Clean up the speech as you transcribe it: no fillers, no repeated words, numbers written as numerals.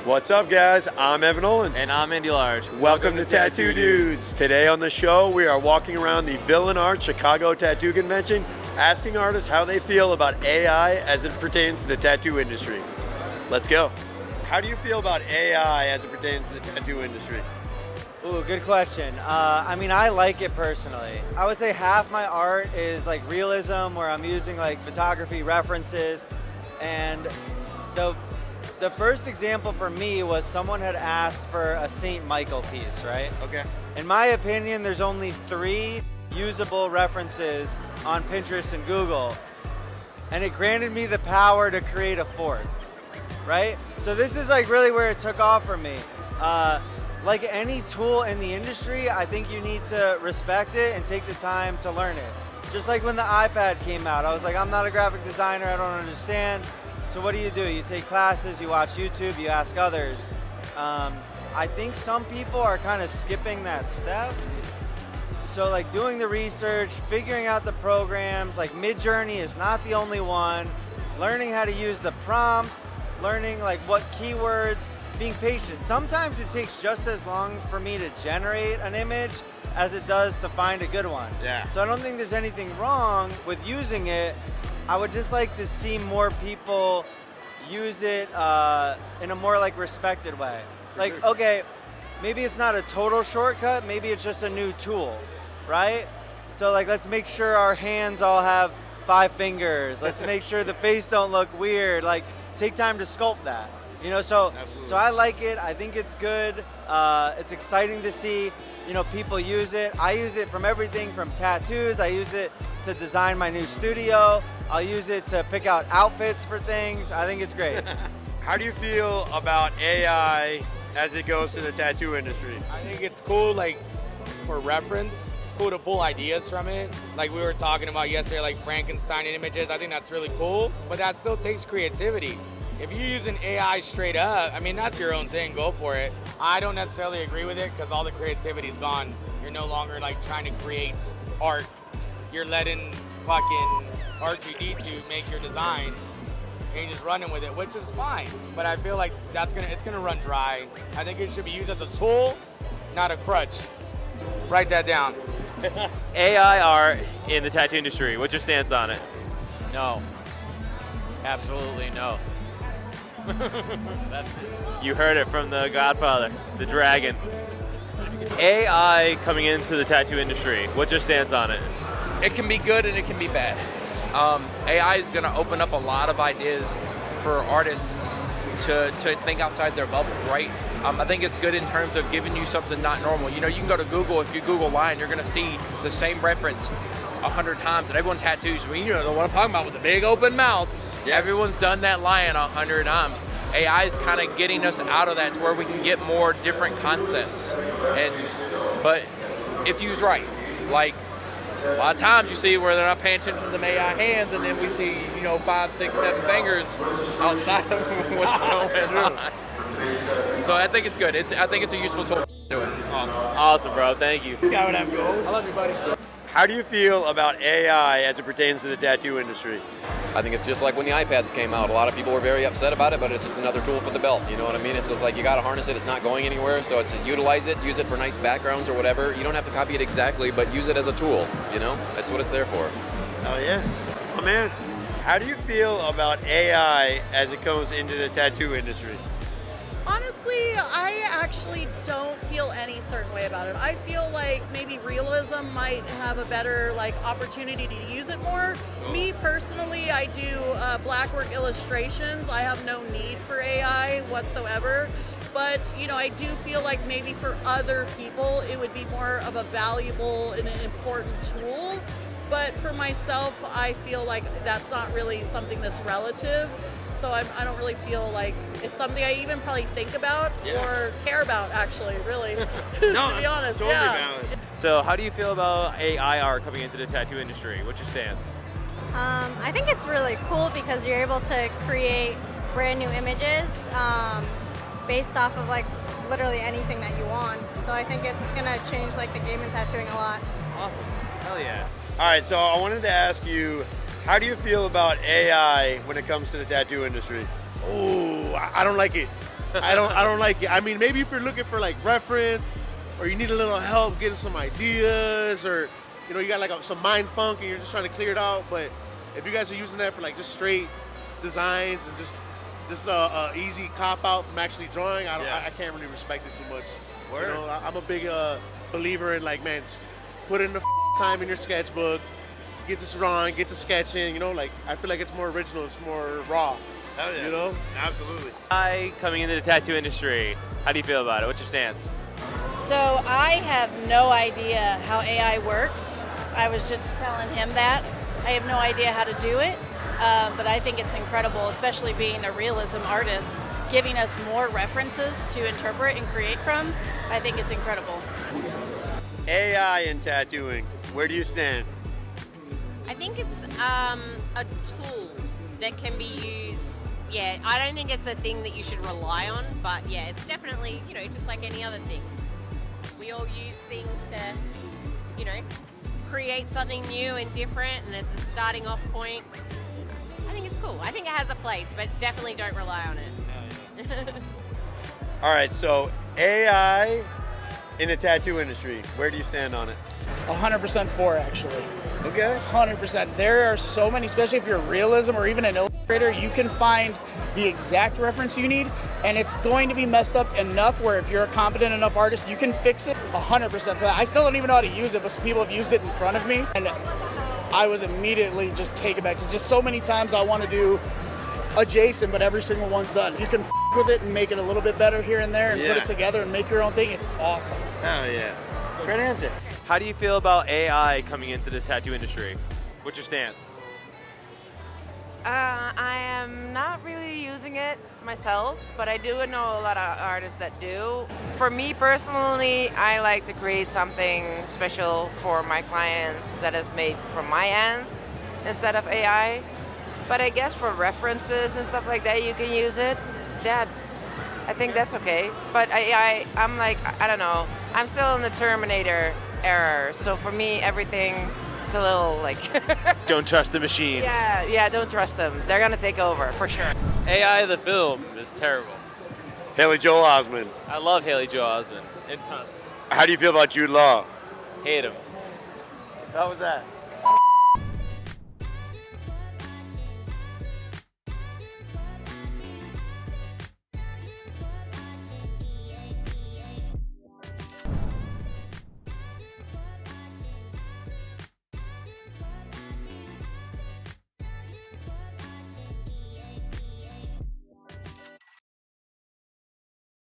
What's up, guys? I'm Evan Olin. And I'm Andy Large. Welcome to Tattoo Dudes. Today on the show, we are walking around the Villain Art Chicago Tattoo Convention, asking artists how they feel about AI as it pertains to the tattoo industry. Let's go. How do you feel about AI as it pertains to the tattoo industry? Ooh, good question. I like it personally. I would say half my art is like realism, where I'm using like photography references. And the first example for me was someone had asked for a St. Michael piece, right? Okay. In my opinion, there's only 3 usable references on Pinterest and Google. And it granted me the power to create a 4th, right? So this is like really where it took off for me. Like any tool in the industry, I think you need to respect it and take the time to learn it. Just like when the iPad came out, I was like, I'm not a graphic designer, I don't understand. So what do? You take classes, you watch YouTube, you ask others. I think some people are kind of skipping that step. So like doing the research, figuring out the programs, like Midjourney is not the only one. Learning how to use the prompts, learning like what keywords, being patient. Sometimes it takes just as long for me to generate an image as it does to find a good one. Yeah. So I don't think there's anything wrong with using it. I would just like to see more people use it in a more like respected way. Like, okay, maybe it's not a total shortcut, maybe it's just a new tool, right? So like, let's make sure our hands all have 5 fingers. Let's make sure the face don't look weird. Like, take time to sculpt that. You know, so I like it. I think it's good. It's exciting to see, people use it. I use it from everything from tattoos. I use it to design my new studio. I'll use it to pick out outfits for things. I think it's great. How do you feel about AI as it goes to the tattoo industry? I think it's cool, like, for reference. It's cool to pull ideas from it. Like we were talking about yesterday, like Frankenstein images. I think that's really cool, but that still takes creativity. If you're using AI straight up, that's your own thing, go for it. I don't necessarily agree with it because all the creativity's gone. You're no longer like trying to create art. You're letting fucking R2D2 make your design and you're just running with it, which is fine. But I feel like it's gonna run dry. I think it should be used as a tool, not a crutch. Write that down. AI art in the tattoo industry, what's your stance on it? No. Absolutely no. You heard it from the Godfather, the Dragon. AI coming into the tattoo industry, what's your stance on it? It can be good and it can be bad. AI is going to open up a lot of ideas for artists to think outside their bubble, right? I think it's good in terms of giving you something not normal. You can go to Google, if you Google lion, you're going to see the same reference 100 times, and everyone tattoos. You know what I'm talking about with the big open mouth. Yeah. Everyone's done that lion 100 times. AI is kind of getting us out of that to where we can get more different concepts. But if used right, like a lot of times you see where they're not paying attention to the AI hands, and then we see 5, 6, 7 fingers outside of what's going on. So I think it's good. I think it's a useful tool. Awesome, bro. Thank you. This guy would have gold. I love you, buddy. How do you feel about AI as it pertains to the tattoo industry? I think it's just like when the iPads came out. A lot of people were very upset about it, but it's just another tool for the belt. You know what I mean? It's just like you got to harness it. It's not going anywhere, so it's utilize it, use it for nice backgrounds or whatever. You don't have to copy it exactly, but use it as a tool. That's what it's there for. Oh yeah. Oh man, how do you feel about AI as it goes into the tattoo industry? Honestly, I actually don't feel any certain way about it. I feel like maybe realism might have a better opportunity to use it more. Me personally, I do black work illustrations. I have no need for AI whatsoever. But, I do feel like maybe for other people, it would be more of a valuable and an important tool. But for myself, I feel like that's not really something that's relative. So I don't really feel like it's something I even probably think about or care about, actually, really, No, to be honest. totally valid. So how do you feel about AI art coming into the tattoo industry? What's your stance? I think it's really cool because you're able to create brand new images based off of literally anything that you want. So I think it's gonna change the game in tattooing a lot. Awesome. Hell yeah. All right, so I wanted to ask you, how do you feel about AI when it comes to the tattoo industry? Oh, I don't like it. I don't like it. I mean, maybe if you're looking for like reference, or you need a little help getting some ideas, or you got like some mind funk and you're just trying to clear it out. But if you guys are using that for like just straight designs and just easy cop out from actually drawing, I can't really respect it too much. Word. I'm a big believer in like, man, put in the time in your sketchbook, get to drawing, get to sketching. Like I feel like it's more original, it's more raw. Hell yeah. Absolutely. AI coming into the tattoo industry. How do you feel about it? What's your stance? So I have no idea how AI works. I was just telling him that. I have no idea how to do it, but I think it's incredible, especially being a realism artist, giving us more references to interpret and create from. I think it's incredible. AI in tattooing. Where do you stand? I think it's a tool that can be used. Yeah, I don't think it's a thing that you should rely on, but yeah, it's definitely, just like any other thing. We all use things to, create something new and different, and as a starting off point, I think it's cool. I think it has a place, but definitely don't rely on it. All right, so AI in the tattoo industry. Where do you stand on it? 100% for, actually. Okay. 100%. There are so many, especially if you're realism or even an illustrator, you can find the exact reference you need, and it's going to be messed up enough where if you're a competent enough artist, you can fix it 100% for that. I still don't even know how to use it, but some people have used it in front of me, and I was immediately just taken back, because just so many times I want to do adjacent, but every single one's done. You can with it and make it a little bit better here and there and put it together and make your own thing. It's awesome. Hell yeah. Great answer. How do you feel about AI coming into the tattoo industry? What's your stance? I am not really using it myself, but I do know a lot of artists that do. For me personally, I like to create something special for my clients that is made from my hands instead of AI. But I guess for references and stuff like that, you can use it. Yeah, I think that's okay. But I'm like, I don't know. I'm still in the Terminator era, so for me, everything is a little like... Don't trust the machines. Yeah, don't trust them. They're gonna take over, for sure. AI the film is terrible. Haley Joel Osment. I love Haley Joel Osment. And tons. How do you feel about Jude Law? Hate him. How was that?